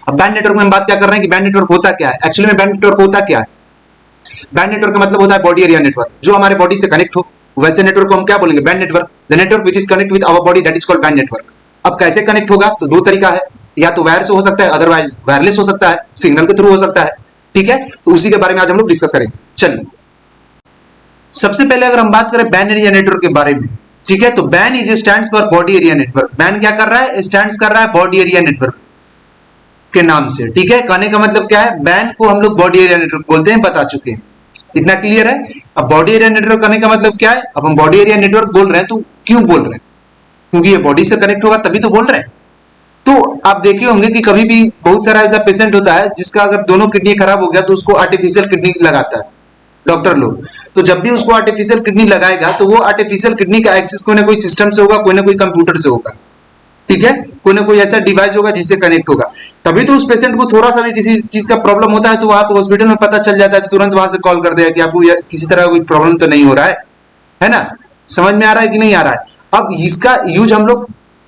अब band network में हम बात क्या कर रहे हैं कि बैंड नेटवर्क होता क्या है। एक्चुअली में बैंड नेटवर्क होता क्या है, बैंड नेटवर्क का मतलब होता है बॉडी एरिया नेटवर्क, जो हमारे बॉडी से कनेक्ट हो। वैसे नेटवर्क को हम क्या बोलेंगे, band network. The network which is connect with our body that is called band network. अब कैसे कनेक्ट होगा, तो दो तरीका है, या तो वायर से हो सकता है, अदरवाइज वायरलेस हो सकता है, सिग्नल के थ्रू हो सकता है। ठीक है, तो उसी के बारे में आज हम लोग डिस्कस करेंगे। चलिए सबसे पहले अगर हम बात करें बैंड एरिया नेटवर्क के बारे में, ठीक है, तो band is stands for body area network. Band क्या कर रहा है, स्टैंड्स कर रहा है बॉडी एरिया नेटवर्क के नाम से। ठीक है, कहने का मतलब क्या है, बैंड को हम लोग बॉडी एरिया नेटवर्क बोलते हैं, बता चुके हैं, इतना क्लियर है। अब बॉडी एरिया नेटवर्क करने का मतलब क्या है, अब हम बॉडी एरिया नेटवर्क बोल रहे हैं तो क्यों बोल रहे हैं, क्योंकि ये बॉडी से कनेक्ट होगा तभी तो बोल रहे हैं। तो आप देखे होंगे कि कभी भी बहुत सारा ऐसा पेशेंट होता है जिसका अगर दोनों किडनी खराब हो गया तो उसको आर्टिफिशियल किडनी लगाता है डॉक्टर लोग। तो जब भी उसको आर्टिफिशियल किडनी लगाएगा तो वो आर्टिफिशियल किडनी का एक्सेस कोई ना कोई सिस्टम से होगा, कोई ना कोई कंप्यूटर से होगा। ठीक है, कोई ना कोई ऐसा डिवाइस होगा जिससे कनेक्ट होगा। तभी तो उस पेशेंट को थोड़ा सा भी किसी चीज का प्रॉब्लम होता है तो वहां पे हॉस्पिटल में पता चल जाता है, तो तुरंत वहां से कॉल कर देगा कि आपको किसी तरह कोई प्रॉब्लम तो नहीं हो रहा है ना। समझ में आ रहा है कि नहीं आ रहा है। अब इसका यूज हम लोग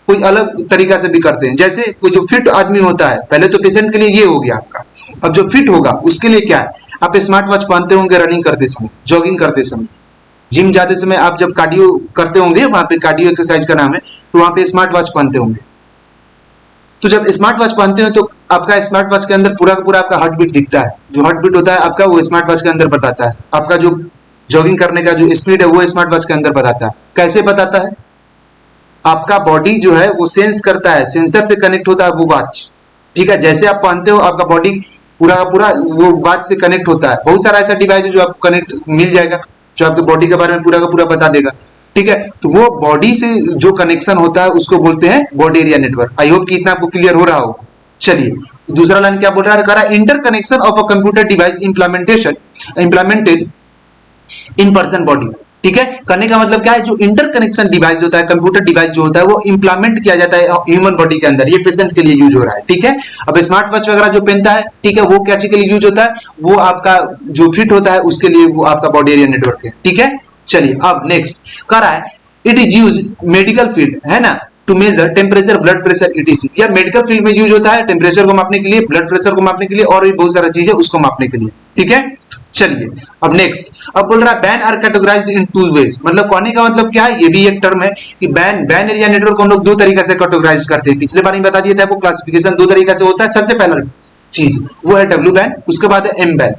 कोई अलग तरीका से भी करते हैं। जैसे कोई जो फिट आदमी होता है, पहले तो पेशेंट के लिए ये हो गया आपका। अब जो फिट होगा उसके लिए क्या है, आप स्मार्ट वॉच पहनते होंगे रनिंग करते समय, जॉगिंग करते समय, जिम जाते समय, आप जब कार्डियो करते होंगे, वहां पे कार्डियो एक्सरसाइज का नाम है, तो वहां पे स्मार्ट वॉच पहनते होंगे। तो जब स्मार्ट वॉच पहनते हो तो आपका स्मार्ट वॉच के अंदर पूरा का पूरा आपका हार्ट बीट दिखता है। जो हार्ट बीट होता है आपका, वो स्मार्ट वॉच के अंदर बताता है। आपका जो जॉगिंग करने का जो स्पीड है वो स्मार्ट वॉच के अंदर बताता है। कैसे बताता है, आपका बॉडी जो है वो सेंस करता है, सेंसर से कनेक्ट होता है वो वॉच। ठीक है, जैसे आप पहनते हो आपका बॉडी पूरा का पूरा वो वॉच से कनेक्ट होता है। बहुत सारा ऐसा डिवाइस है जो आपको कनेक्ट मिल जाएगा, जो आपके बॉडी के बारे में पूरा का पूरा बता देगा। ठीक है, तो वो बॉडी से जो कनेक्शन होता है उसको बोलते हैं body area network. I hope कि इतना आपको क्लियर हो रहा हो। चलिए दूसरा लाइन क्या बोल रहा है, inter connection of a computer device implemented in person body. ठीक है, करने का मतलब क्या है, जो इंटर कनेक्शन डिवाइस होता है, कंप्यूटर डिवाइस जो होता है, वो इंप्लीमेंट किया जाता है ह्यूमन बॉडी के अंदर। ये पेशेंट के लिए यूज हो रहा है। ठीक है, अब स्मार्ट वॉच वगैरह जो पहनता है, ठीक है, वो क्या चीज के लिए यूज होता है, वो आपका जो फिट होता है उसके लिए वो आपका बॉडी एरिया नेटवर्क है। ठीक है, चलिए अब नेक्स्ट कह रहा है, it is use medical field, है ना, to measure temperature, blood pressure, ETC. या मेडिकल फील्ड में यूज होता है टेम्परेचर को मापने के लिए, ब्लड प्रेशर को मापने के लिए, और भी बहुत सारा चीज है उसको मापने के लिए। ठीक है, चलिए अब नेक्स्ट, अब बोल रहा है band are categorised in two ways. मतलब कहने का मतलब क्या है, ये भी एक टर्म है कि बैंड एरिया नेटवर्क को हम लोग दो तरीका से कैटेगराइज करते हैं। पिछले बार ही बता दिया था, वो क्लासिफिकेशन दो तरीका से होता है। सबसे पहला चीज वो है डब्ल्यू बैंड, उसके बाद है एम बैंड।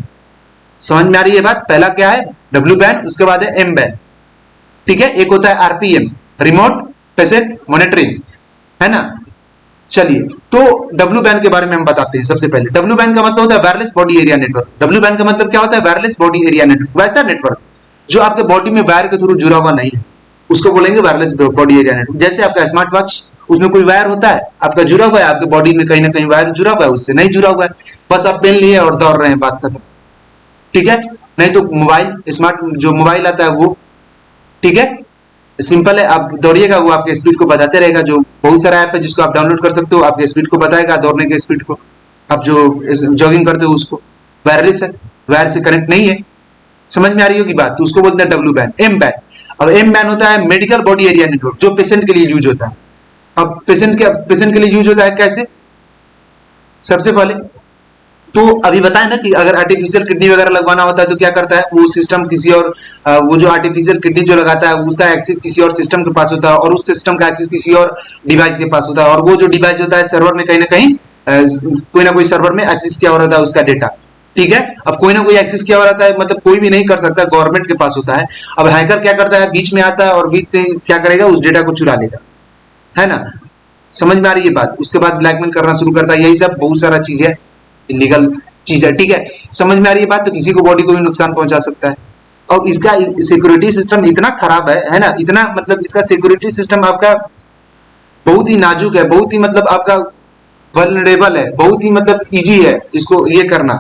समझ में आ रही है बात, पहला क्या है डब्ल्यू बैंड, उसके बाद है एम बैंड। ठीक है, एक होता है आरपीएम, रिमोट पेशेंट मॉनिटरिंग, है ना। चलिए तो डब्ल्यू बैंड के बारे में हम बताते हैं। सबसे पहले डब्ल्यू बैंड का मतलब होता है wireless body area network. W band का मतलब क्या होता है, वायरलेस बॉडी एरिया नेटवर्क। वैसा नेटवर्क जो आपके बॉडी में वायर के थ्रू जुड़ा हुआ नहीं है, उसको बोलेंगे वायरलेस बॉडी एरिया नेटवर्क। जैसे आपका स्मार्ट वॉच, उसमें कोई वायर होता है, आपका जुड़ा हुआ है, आपके बॉडी में कहीं ना कहीं वायर जुड़ा हुआ है, उससे नहीं जुड़ा हुआ है, बस आप पहन लिए और दौड़ रहे हैं, बात खत्म। ठीक है, नहीं तो मोबाइल, स्मार्ट जो मोबाइल आता है वो, ठीक है, सिंपल है, आप दौड़िएगा वो आपके स्पीड को बताते रहेगा। जो बहुत सारा ऐप है जिसको आप डाउनलोड कर सकते हो, आपके स्पीड को बताएगा, दौड़ने के स्पीड को। आप जो जॉगिंग करते हो उसको, वायरलेस है, वायर से कनेक्ट नहीं है। समझ में आ रही होगी बात, तो उसको बोलते हैं डब्ल्यू बैंड। एम बैंड, अब एम बैंड होता है मेडिकल बॉडी एरिया नेटवर्क, जो पेशेंट के लिए यूज होता है। अब पेशेंट के लिए यूज होता है कैसे, सबसे पहले तो अभी बताया ना कि अगर आर्टिफिशियल किडनी वगैरह लगवाना होता है तो क्या करता है, वो सिस्टम किसी और वो जो आर्टिफिशियल किडनी जो लगाता है उसका एक्सेस किसी और सिस्टम के पास होता है, और उस सिस्टम का एक्सेस किसी और डिवाइस के पास होता है, और वो जो डिवाइस होता है सर्वर में कहीं ना कहीं कोई ना कोई सर्वर में एक्सेस किया हो रहता है उसका डेटा। ठीक है, अब कोई ना कोई एक्सेस किया हो रहता है, मतलब कोई भी नहीं कर सकता, गवर्नमेंट के पास होता है। अब हैकर क्या करता है, बीच में आता है और बीच से क्या करेगा, उस डेटा को चुरा लेगा, है ना। समझ में आ रही है बात, उसके बाद ब्लैकमेल करना शुरू करता है। यही सब बहुत सारा चीज है, इलीगल चीज है। ठीक है, समझ में आ रही है बात, तो किसी को बॉडी को भी नुकसान पहुंचा सकता है। और इसका सिक्योरिटी सिस्टम इतना खराब है ना, इतना मतलब इसका सिक्योरिटी सिस्टम आपका बहुत ही नाजुक है, बहुत ही मतलब आपका वल्नरेबल है, बहुत ही मतलब इजी है इसको ये करना,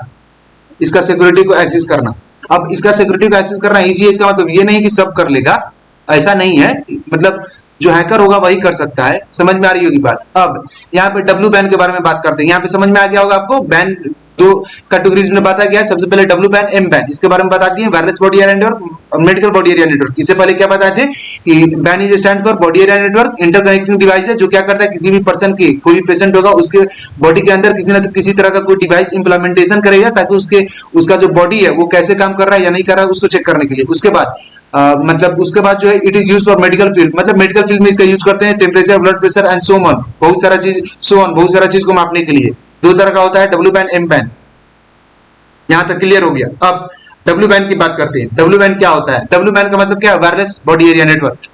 इसका सिक्योरिटी को एक्सेस करना। अब इसका सिक्योरिटी को एक्सेस करना इजी है, इसका मतलब ये नहीं कि सब कर लेगा, ऐसा नहीं है, मतलब जो हैकर होगा वही कर सकता है। समझ में आ रही होगी बात। अब यहाँ पे डब्ल्यू बैंड के बारे में बात करते हैं। यहाँ पे समझ में आ गया होगा आपको, बैंड दो कैटेगरीज में बांटा गया है। सबसे पहले डब्ल्यू बैन, एम बैन, इसके बारे में बता दिए। Wireless body area network, medical body area network. इससे पहले क्या बताए थे कि ban is stand for body area network, interconnecting device है जो क्या करता है, किसी भी पर्सन की, कोई भी पेशेंट होगा उसके बॉडी के अंदर किसी न किसी तरह का कोई डिवाइस इंप्लीमेंटेशन करेगा ताकि उसका जो बॉडी है वो कैसे काम कर रहा है या नहीं कर रहा है उसको चेक करने के लिए। उसके बाद मतलब उसके बाद जो है it is use for medical field, मतलब मेडिकल फील्ड में इसका यूज करते हैं temperature, blood pressure and so on, बहुत सारा चीज को मापने के लिए। दो तरह का होता है डब्ल्यू बैन, एम बैन। यहां तक क्लियर हो गया। अब डब्ल्यू बैन की बात करते हैं। डब्ल्यू बैन क्या होता है? डब्ल्यू बैन का मतलब क्या है? Wireless body area network.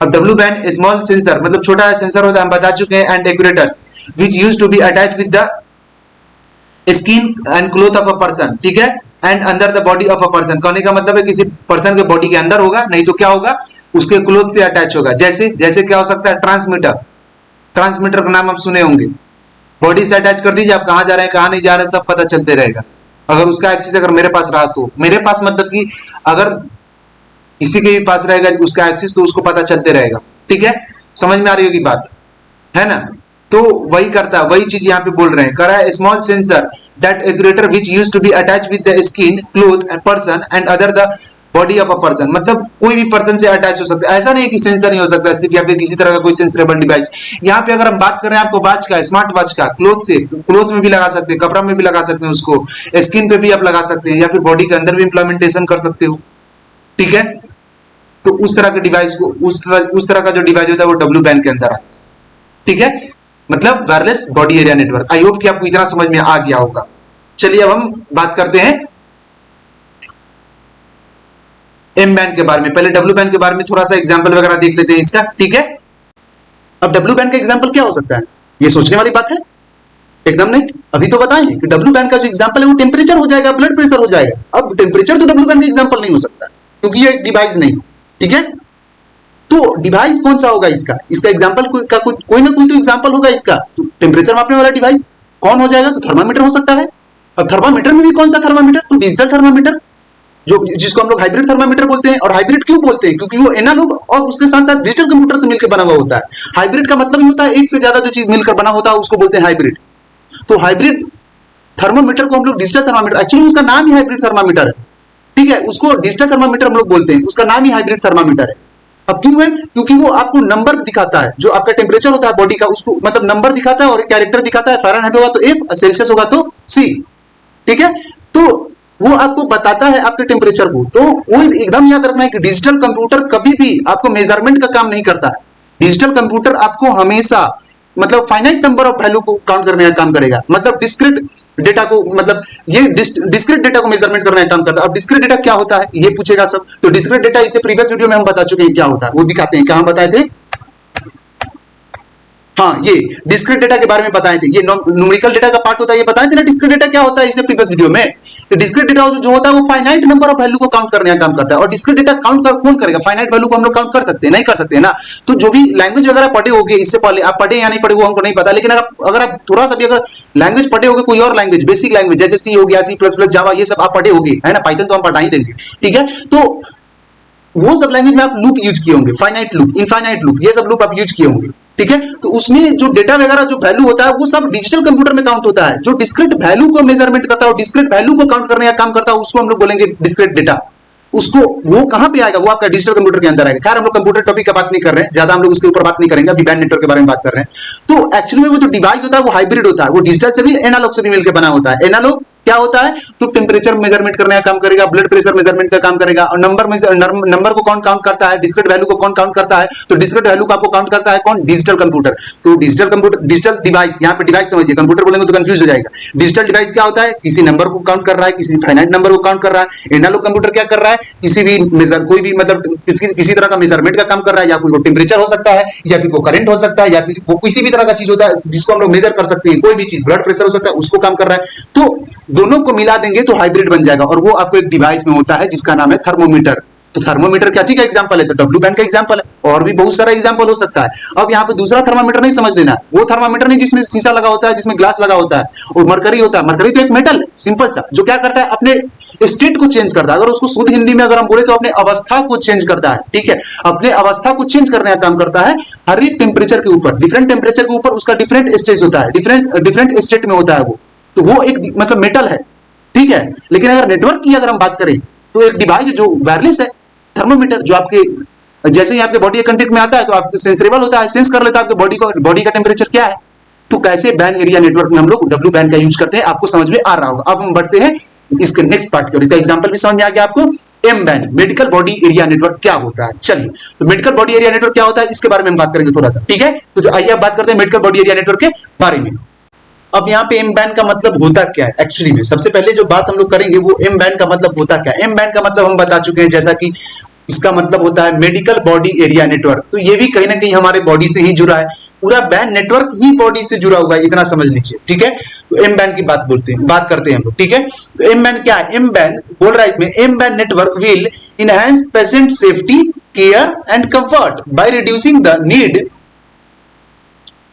अब डब्ल्यू बैन स्मॉल सेंसर, मतलब छोटा सेंसर होता है, हम बता चुके हैं, and actuators which used to be attached with the skin and cloth of a person, ठीक है, and under the body of a person. कहने का मतलब है किसी पर्सन के बॉडी के अंदर होगा, नहीं तो क्या होगा, उसके क्लोथ से अटैच होगा। जैसे जैसे क्या हो सकता है, ट्रांसमीटर। ट्रांसमीटर का नाम आप सुने होंगे। बॉडी से अटैच कर दीजिए, आप कहां जा रहे हैं कहां नहीं जा रहे हैं सब पता चलते रहेगा। अगर उसका एक्सिस अगर मेरे पास रहा तो, मेरे पास मतलब कि अगर किसी के भी पास रहेगा उसका एक्सिस तो उसको पता चलते रहेगा। ठीक है, समझ में आ रही होगी बात, है ना? तो वही करता है, वही चीज यहाँ पे बोल रहे हैं, करा है small sensor that actuator which used to be attached with the skin, cloth and person and other the body of a person. मतलब कोई भी पर्सन से अटैच हो सकता है, ऐसा नहीं कि सेंसर नहीं हो सकता सिर्फ, या फिर किसी तरह का कोई सेंसरेबल डिवाइस। यहाँ पे अगर हम बात करें आपको वॉच का, स्मार्ट वॉच का, क्लोथ से, क्लोथ में भी लगा सकते हैं, कपड़ा में भी लगा सकते हैं उसको, स्किन पे भी आप लगा सकते हैं, या फिर बॉडी के अंदर भी इंप्लीमेंटेशन कर सकते हो। ठीक है, तो उस तरह के डिवाइस को, उस तरह का जो डिवाइस होता है वो डब्ल्यू बैन के अंदर आता है। ठीक है, मतलब wireless body area network. I hope कि आपको इतना समझ में आ गया होगा। चलिए अब हम बात करते हैं एम बैन के बारे में। पहले डब्ल्यू बैन के बारे में थोड़ा सा एग्जांपल वगैरह देख लेते हैं इसका। ठीक है, अब डब्ल्यू बैन का एग्जांपल क्या हो सकता है, ये सोचने वाली बात है। एकदम नहीं, अभी तो बताएं कि डब्ल्यू बैन का जो एग्जांपल है वो टेम्परेचर हो जाएगा, ब्लड प्रेशर हो जाएगा। अब टेम्परेचर तो डब्ल्यू बैन का एग्जांपल नहीं हो सकता क्योंकि ये डिवाइस नहीं। ठीक है, तो डिवाइस कौन सा होगा इसका? इसका एग्जांपल कोई ना कोई तो एग्जांपल होगा इसका। तो टेम्परेचर मापने वाला डिवाइस कौन हो जाएगा? तो थर्मामीटर हो सकता है। अब थर्मामीटर में भी कौन सा थर्मामीटर? तो डिजिटल थर्मामीटर, जो जिसको हम लोग हाइब्रिड थर्मामीटर बोलते हैं। और हाइब्रिड क्यों बोलते हैं? क्योंकि वो एनालॉग और उसके साथ साथ डिजिटल कंप्यूटर से मिलकर बना हुआ होता है। हाइब्रिड का मतलब ही होता है एक से ज्यादा जो चीज मिलकर बना होता है उसको बोलते हैं हाइब्रिड। तो हाइब्रिड थर्मामीटर को हम लोग डिजिटल थर्मामीटर, एक्चुअली उसका नाम ही हाइब्रिड थर्मामीटर है। ठीक है, उसको डिजिटल थर्मामीटर हम लोग बोलते हैं, उसका नाम ही हाइब्रिड थर्मामीटर है। अब क्यों है? क्योंकि वो आपको नंबर दिखाता है, जो आपका टेम्परेचर होता है बॉडी का उसको मतलब नंबर दिखाता है और कैरेक्टर दिखाता है। फ़ारेनहाइट होगा तो F, सेल्सियस होगा तो C। ठीक है, तो वो आपको बताता है आपके टेम्परेचर को। तो वो एकदम याद रखना है कि डिजिटल कंप्यूटर कभी भी आपको मेजरमेंट का काम नहीं करता है। डिजिटल कंप्यूटर आपको हमेशा मतलब फाइनाइट नंबर ऑफ वैल्यू को काउंट करने का काम करेगा, मतलब डिस्क्रीट डेटा को, मतलब ये डिस्क्रीट डेटा को मेजरमेंट करने का काम करता है। अब डिस्क्रीट डेटा क्या होता है ये पूछेगा सब। तो डिस्क्रीट डेटा इसे प्रीवियस वीडियो में हम बता चुके हैं क्या होता है, वो दिखाते हैं। क्या हम बताए थे? हाँ, ये डिस्क्रीट डेटा के बारे में बताए थे। ये न्यूमेरिकल डेटा का पार्ट होता है, ये बताए थे ना डिस्क्रीट डेटा क्या होता है इसे प्रीवियस वीडियो में। तो डिस्क्रीट डेटा जो होता है वो फाइनाइट नंबर ऑफ वैल्यू को काउंट करने का काम करता है। और डिस्क्रीट डेटा कौन करेगा? फाइनाइट वैल्यू को हम लोग काउंट कर सकते हैं? नहीं कर सकते ना। तो जो भी लैंग्वेज वगैरह पढ़े होंगे इससे पहले, आप पढ़े या नहीं पढ़े वो हमको नहीं पता, लेकिन अगर आप थोड़ा सा भी अगर लैंग्वेज पढ़े होंगे, कोई और लैंग्वेज, बेसिक लैंग्वेज जैसे सी हो गया, C++, जावा, ये सब आप पढ़े होंगे, है ना? पाइथन तो हम पढ़ा ही देंगे। ठीक है, तो वो सब लैंग्वेज में आप लूप यूज किए होंगे, फाइनाइट लूप, इनफाइनाइट लूप, ये सब लूप आप यूज किए होंगे। ठीक है, तो उसमें जो डेटा वगैरह जो वैल्यू होता है वो सब डिजिटल कंप्यूटर में काउंट होता है। जो डिस्क्रीट वैल्यू को मेजरमेंट करता है और डिस्क्रीट वैल्यू को काउंट करने का काम करता है उसको हम लोग बोलेंगे डिस्क्रीट डेटा। उसको वो कहां पे आएगा? वो आपका डिजिटल कंप्यूटर के अंदर आएगा। खैर हम लोग कंप्यूटर टॉपिक का बात नहीं कर रहे हैं, ज्यादा हम लोग उसके ऊपर बात नहीं करेंगे, अभी बैन नेटवर्क के बारे में बात कर रहे हैं। तो एक्चुअली में वो जो डिवाइस होता है वो हाइब्रिड होता है, वो डिजिटल से भी एनालॉग से भी मिलकर बना होता है। एनालॉग क्या होता है? तो टेम्परेचर मेजरमेंट करने का काम करेगा, ब्लड प्रेशर मेजरमेंट का काम करेगा। और नंबर को कौन काउंट करता है? डिस्क्रीट वैल्यू को कौन काउंट करता है? तो डिस्क्रीट वैल्यू को आपको काउंट करता है कौन? Digital computer. तो डिजिटल कंप्यूटर, डिजिटल डिवाइस, यहाँ पे डिवाइस समझिए, कंप्यूटर बोलेंगे तो कंफ्यूज हो जाएगा। डिजिटल डिवाइस क्या होता है? किसी नंबर को काउंट कर रहा है, किसी फाइनाइट नंबर को काउंट कर रहा है। एनालॉग कंप्यूटर क्या कर रहा है? किसी भी कोई भी मतलब किसी तरह का मेजरमेंट का काम कर रहा है, या कोई टेम्परेचर हो सकता है, या फिर वो करंट हो सकता है, या फिर वो किसी भी तरह का चीज होता है जिसको हम लोग मेजर कर सकते हैं। कोई भी चीज, ब्लड प्रेशर हो सकता है, उसको काम कर रहा है। तो दोनों को मिला देंगे तो हाइब्रिड बन जाएगा, और वो आपको एक डिवाइस में होता है जिसका नाम है थर्मोमीटर। तो थर्मोमीटर क्या चीज का एग्जांपल है? तो डब्ल्यू बैन का एग्जांपल है, और भी बहुत सारा एग्जांपल हो सकता है। अब यहाँ पे दूसरा थर्मामीटर नहीं समझ लेना, वो थर्मामीटर नहीं जिसमें शीशा लगा होता है, जिसमें ग्लास लगा होता है, और मरकरी होता है। मरकरी तो एक मेटल है सिंपल सा, जो क्या करता है? अपने स्टेट को चेंज करता है। अगर उसको शुद्ध हिंदी में अगर हम बोले तो अपने अवस्था को चेंज करता है। ठीक है, अपने अवस्था को चेंज करने का काम करता है। हर एक टेम्परेचर के ऊपर, डिफरेंट टेम्परेचर के ऊपर उसका डिफरेंट स्टेज होता है, डिफरेंट स्टेट में होता है वो। तो वो एक मतलब मेटल है, ठीक है। लेकिन अगर नेटवर्क की अगर हम बात करें तो एक डिवाइस जो वायरलेस है, थर्मोमीटर, जो आपके जैसे ही आपके बॉडी के कंटेक्ट में आता है तो आपके सेंसरेबल होता है, सेंस कर लेता है आपके बॉडी का टेम्परेचर क्या है। तो कैसे बैन एरिया नेटवर्क में हम लोग डब्ल्यू बैन का यूज करते हैं, आपको समझ में आ रहा होगा। अब हम बढ़ते हैं इसके नेक्स्ट पार्ट की ओर। इसका एग्जांपल भी समझ में आ गया आपको। M BAN, medical body area network क्या होता है। चलिए, तो मेडिकल बॉडी एरिया नेटवर्क क्या होता है इसके बारे में हम बात करेंगे थोड़ा सा, ठीक है। तो आइए आप बात करते हैं मेडिकल बॉडी एरिया नेटवर्क के बारे में। अब यहाँ पे एम बैन का मतलब होता क्या है एक्चुअली में, सबसे पहले जो बात हम लोग करेंगे वो एम बैन का मतलब होता क्या है। एम बैन का मतलब हम बता चुके हैं, जैसा कि इसका मतलब होता है मेडिकल बॉडी एरिया नेटवर्क। तो ये भी कहीं ना कहीं हमारे बॉडी से ही जुड़ा है, पूरा बैन नेटवर्क ही बॉडी से जुड़ा हुआ है, इतना समझ लीजिए, ठीक है। तो एम बैन की बात करते हैं हम लोग, ठीक है। तो एम बैन क्या है, एम बैन बोल रहा है इसमें, M BAN network will enhance patient safety, care and comfort by reducing the need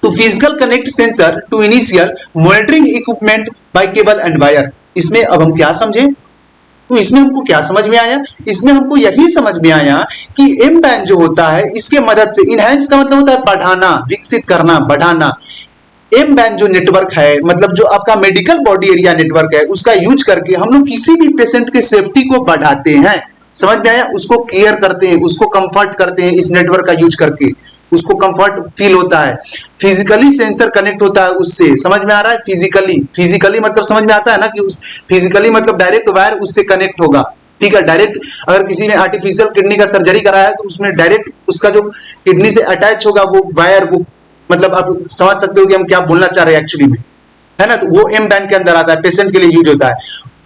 to physical connect sensor to initial monitoring equipment by cable and wire। इसमें अब हम क्या समझे, तो इसमें हमको क्या समझ में आया, इसमें हमको यही समझ में आया कि एम बैन जो होता है इसके मदद से, इनहैंस का मतलब होता है बढ़ाना, विकसित करना, बढ़ाना। एम बैन जो नेटवर्क है, मतलब जो आपका मेडिकल बॉडी एरिया नेटवर्क है, उसका यूज करके हम लोग किसी भी पेशेंट के सेफ्टी को बढ़ाते हैं, समझ में आया, उसको केयर करते हैं, उसको कंफर्ट करते हैं इस नेटवर्क का यूज करके, उसको कंफर्ट फील होता है। फिजिकली सेंसर कनेक्ट होता है उससे, समझ में आ रहा है। फिजिकली मतलब समझ में आता है ना, कि उस फिजिकली मतलब डायरेक्ट वायर उससे कनेक्ट होगा, ठीक है। डायरेक्ट अगर किसी ने आर्टिफिशियल किडनी का सर्जरी कराया है तो उसमें डायरेक्ट उसका जो किडनी से अटैच होगा वो वायर, वो मतलब आप समझ सकते हो कि हम क्या बोलना चाह रहे हैं एक्चुअली में, है ना। तो वो एम बैन के अंदर आता है, पेशेंट के लिए यूज होता है।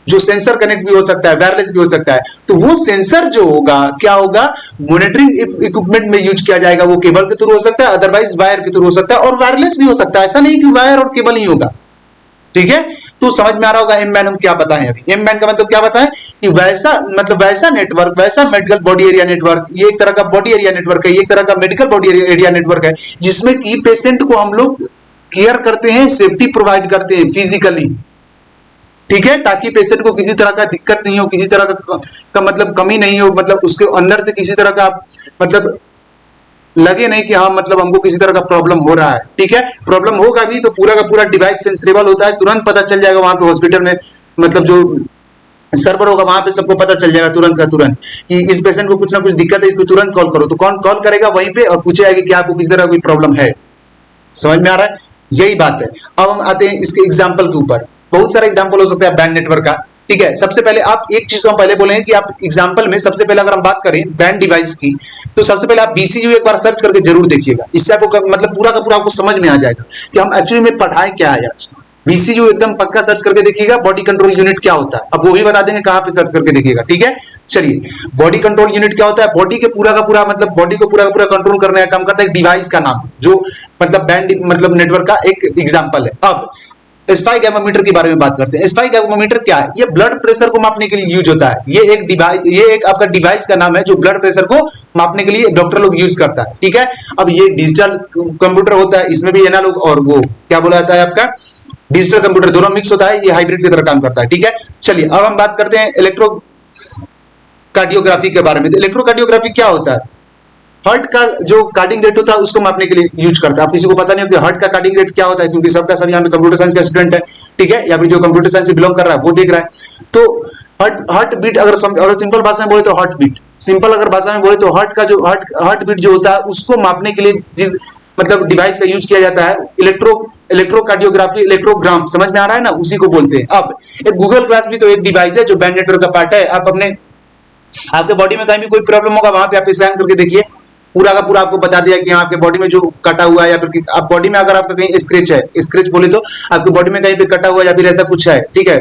जो सेंसर कनेक्ट भी हो सकता है, वायरलेस भी हो सकता है। तो वो सेंसर जो होगा क्या होगा, मॉनिटरिंग इक्विपमेंट में यूज किया जाएगा। वो केबल के थ्रू हो सकता है, अदरवाइज वायर के थ्रू हो सकता है, और वायरलेस भी हो सकता है, ऐसा नहीं कि वायर और केबल ही होगा, ठीक है। तो समझ में आ रहा होगा एम बैन हम क्या बताएं अभी। एम बैन का मतलब क्या बताएं कि वैसा नेटवर्क, वैसा मेडिकल बॉडी एरिया नेटवर्क, ये एक तरह का बॉडी एरिया नेटवर्क है, ये एक तरह का मेडिकल बॉडी एरिया नेटवर्क है, जिसमें कि पेशेंट को हम लोग केयर करते हैं, सेफ्टी प्रोवाइड करते हैं फिजिकली, ठीक है, ताकि पेशेंट को किसी तरह का दिक्कत नहीं हो, किसी तरह का मतलब कमी नहीं हो, मतलब उसके अंदर से किसी तरह का मतलब लगे नहीं कि हाँ मतलब हमको किसी तरह का प्रॉब्लम हो रहा है, ठीक है। प्रॉब्लम होगा भी तो पूरा का पूरा डिवाइस सेंसिबल होता है, तुरंत पता चल जाएगा वहां पे हॉस्पिटल में, मतलब जो सर्वर होगा वहां पे सबको पता चल जाएगा तुरंत का तुरंत कि इस पेशेंट को कुछ ना कुछ दिक्कत है, इसको तुरंत कॉल करो। तो कौन कॉल करेगा वहीं पे और पूछेगा कि क्या आपको किसी तरह कोई प्रॉब्लम है, समझ में आ रहा है, यही बात है। अब हम आते हैं इसके एग्जाम्पल के ऊपर। बहुत सारा एग्जाम्पल हो सकता है बैंड नेटवर्क का, ठीक है। सबसे पहले आप एक चीज को हम पहले बोलेंगे कि आप एग्जाम्पल में सबसे पहले अगर हम बात करें बैंड डिवाइस की, तो सबसे पहले आप बीसीयू एक बार सर्च करके जरूर देखिएगा, इससे आपको मतलब पूरा का पूरा आपको समझ में आ जाएगा कि हम एक्चुअली में पढ़ाए क्या है आज। बीसीयू एकदम पक्का सर्च करके देखिएगा, बॉडी कंट्रोल यूनिट क्या होता है, अब वो भी बता देंगे कहां पे सर्च करके देखिएगा, ठीक है। चलिए, बॉडी कंट्रोल यूनिट क्या होता है, बॉडी के पूरा का पूरा मतलब बॉडी को पूरा का पूरा कंट्रोल करने का काम करता है एक डिवाइस का नाम, जो मतलब बैंड मतलब नेटवर्क का एक एग्जांपल है। अब स्पाइक एमोमीटर के बारे में बात करते हैं। स्पाइक एमोमीटर क्या है, ये ब्लड प्रेशर को मापने के लिए यूज होता है। ये एक डिवाइस, ये एक आपका डिवाइस का नाम है जो ब्लड प्रेशर को मापने के लिए डॉक्टर लोग यूज करता है, ठीक है। अब ये डिजिटल कंप्यूटर होता है, इसमें भी एनालॉग और वो क्या बोला जाता है आपका डिजिटल कंप्यूटर, दोनों मिक्स होता है, ये हाइब्रिड की तरह काम करता है, ठीक है। चलिए, अब हम बात करते हैं इलेक्ट्रोकार्डियोग्राफी के बारे में। तो इलेक्ट्रोकार्डियोग्राफी क्या होता है, हार्ट का जो कार्डिंग रेट होता है उसको मापने के लिए यूज करता है। आप किसी को पता नहीं हो कि हार्ट का कार्डिंग रेट क्या होता है, क्योंकि सबका सब यहाँ पे कंप्यूटर साइंस का स्टूडेंट है, ठीक है, या फिर जो कंप्यूटर साइंस से बिलोंग कर रहा है वो देख रहा है। तो हार्ट बीट अगर सिंपल भाषा में बोले तो हार्ट बीट, सिंपल अगर भाषा में बोले तो हार्ट का जो हार्ट बीट जो होता है उसको मापने के लिए जिस मतलब डिवाइस का यूज किया जाता है इलेक्ट्रोकार्डियोग्राफी, इलेक्ट्रोग्राम, समझ में आ रहा है ना, उसी को बोलते हैं। अब एक गूगल ग्लास भी तो एक डिवाइस है जो बैंड नेटवर्क का पार्ट है। आप अपने आपके बॉडी में कहीं भी कोई प्रॉब्लम होगा वहां पे आप स्कैन करके देखिए, पूरा का पूरा आपको बता दिया कि आपके बॉडी में जो कटा हुआ है, या फिर आप बॉडी में अगर आपका कहीं स्क्रैच है, स्क्रैच बोले तो आपकी बॉडी में कहीं पे कटा हुआ या फिर ऐसा कुछ है, ठीक है,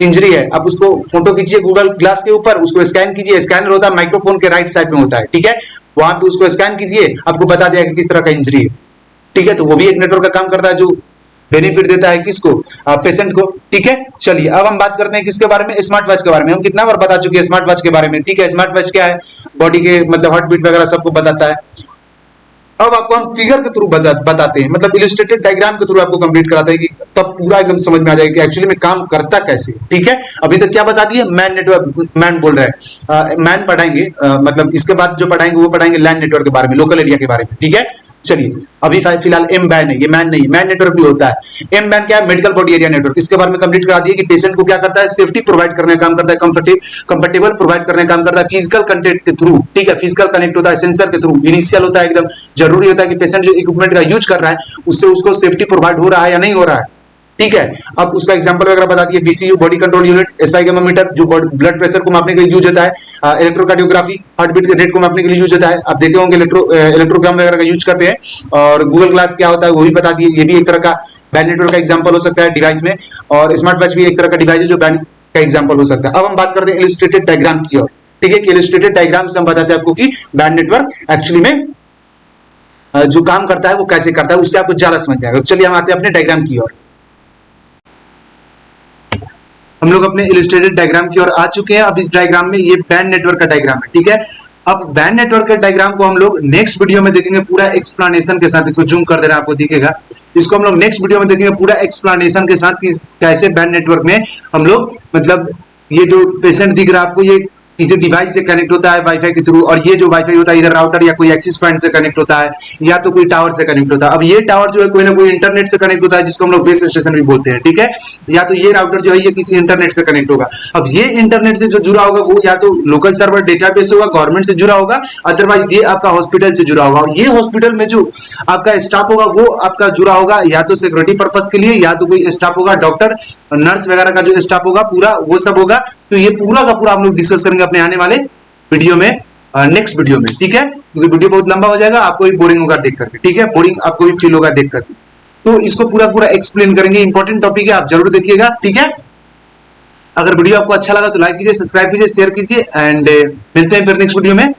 इंजरी है, आप उसको फोटो खींचिए गूगल ग्लास के ऊपर, उसको स्कैन कीजिए। स्कैनर होता है माइक्रोफोन के राइट साइड में होता है, ठीक है, वहां पे उसको स्कैन कीजिए, आपको बता दिया कि किस तरह का इंजरी है, ठीक है। तो वो भी एक नेटवर्क का काम करता है जो बेनिफिट देता है किसको, पेशेंट को, ठीक है। चलिए, अब हम बात करते हैं किसके बारे में, स्मार्ट वॉच के बारे में। हम कितना बार बता चुके हैं स्मार्ट वॉच के बारे में, ठीक है। स्मार्ट वॉच क्या है, बॉडी के मतलब हार्ट बीट वगैरह सबको बताता है। अब आपको हम फिगर के थ्रू बताते हैं, मतलब इलस्ट्रेटेड डायग्राम के थ्रू आपको कंप्लीट कराते हैं कि तब पूरा एकदम समझ में आ जाएगा कि एक्चुअली में काम करता कैसे, ठीक है। अभी तक क्या बता दिए, मैन नेटवर्क, मैन बोल रहे हैं, मैन पढ़ाएंगे, मतलब इसके बाद जो पढ़ाएंगे वो पढ़ाएंगे लैंड नेटवर्क के बारे में, लोकल एरिया के बारे में, ठीक है। चलिए अभी फिलहाल एम बैन है, ये मैन नहीं, मैन नेटवर्क भी होता है। एम बैन क्या है? Medical body area network. इसके बारे में कंप्लीट करा दिए कि पेशेंट को क्या करता है, सेफ्टी प्रोवाइड करने का काम करता है, कंफर्टेबल प्रोवाइड करने का काम करता है फिजिकल कंटेंट के थ्रू, ठीक है, फिजिकल कनेक्ट होता है सेंसर के थ्रू, इनिशियल होता है, एकदम जरूरी होता है कि पेशेंट जो इक्विपमेंट का यूज कर रहा है उससे उसको सेफ्टी प्रोवाइड हो रहा है या नहीं हो रहा है, ठीक है। अब उसका एग्जांपल वगैरह बता दिए, बीसीयू बॉडी कंट्रोल यूनिट, एस्पाइगोमीटर जो ब्लड प्रेशर को मापने के लिए यूज होता है, इलेक्ट्रोकार्डियोग्राफी हार्ट बीट के रेट को मापने के लिए यूज होता है, आप देखे होंगे इलेक्ट्रोग्राम वगैरह का यूज करते हैं, और गूगल ग्लास क्या होता है वो भी बता दिए, ये भी एक तरह का बैंड नेटवर्क का एग्जांपल हो सकता है डिवाइस में, और स्मार्ट वॉच भी एक तरह का डिवाइस है जो बैंड का एग्जांपल हो सकता है। अब हम बात करते हैं इलस्ट्रेटेड डायग्राम की ओर, ठीक है, कि इलस्ट्रेटेड डायग्राम से हम बताते हैं आपको कि बैंड नेटवर्क एक्चुअली में जो काम करता है वो कैसे करता है, उससे आपको ज्यादा समझ में आएगा। चलिए हम आते हैं अपने डायग्राम की ओर। हम लोग अपने इलस्ट्रेटेड डायग्राम की ओर आ चुके हैं। अब इस डायग्राम में ये बैंड नेटवर्क का डायग्राम है, ठीक है। अब बैंड नेटवर्क के डायग्राम को हम लोग नेक्स्ट वीडियो में देखेंगे पूरा एक्सप्लेनेशन के साथ। इसको जूम कर देना, आपको दिखेगा। इसको हम लोग नेक्स्ट वीडियो में देखेंगे पूरा एक्सप्लेनेशन के साथ कि कैसे बैंड नेटवर्क में हम लोग मतलब ये जो पेशेंट दिख रहा है आपको, ये किसी डिवाइस से कनेक्ट होता है वाईफाई के थ्रू, और ये जो वाईफाई होता है इधर राउटर या कोई एक्सेस पॉइंट से कनेक्ट होता है, या तो कोई टावर से कनेक्ट होता है। अब ये टावर जो है कोई ना कोई इंटरनेट से कनेक्ट होता है, जिसको हम लोग बेस स्टेशन भी बोलते हैं, ठीक है। या तो ये राउटर जो है ये किसी इंटरनेट से कनेक्ट होगा। अब ये इंटरनेट से जो जुड़ा होगा वो या तो लोकल सर्वर डेटाबेस होगा, गवर्नमेंट से जुड़ा होगा, अदरवाइज ये आपका हॉस्पिटल से जुड़ा होगा। और ये हॉस्पिटल में जो आपका स्टाफ होगा वो आपका जुड़ा होगा या तो सिक्योरिटी पर्पज के लिए, या तो कोई स्टाफ होगा, डॉक्टर नर्स वगैरह का जो स्टाफ होगा पूरा वो सब होगा। तो ये पूरा का पूरा हम लोग डिस्कस करेंगे अपने आने वाले वीडियो में, नेक्स्ट वीडियो में, ठीक है, क्योंकि वीडियो बहुत लंबा हो जाएगा, आपको भी बोरिंग होगा देख करके, ठीक है, बोरिंग आपको भी फील होगा देख करके। तो इसको पूरा पूरा एक्सप्लेन करेंगे, इंपॉर्टेंट टॉपिक है, आप जरूर देखिएगा, ठीक है। अगर वीडियो आपको अच्छा लगा तो लाइक कीजिए, सब्सक्राइब कीजिए, शेयर कीजिए, एंड मिलते हैं फिर नेक्स्ट वीडियो में।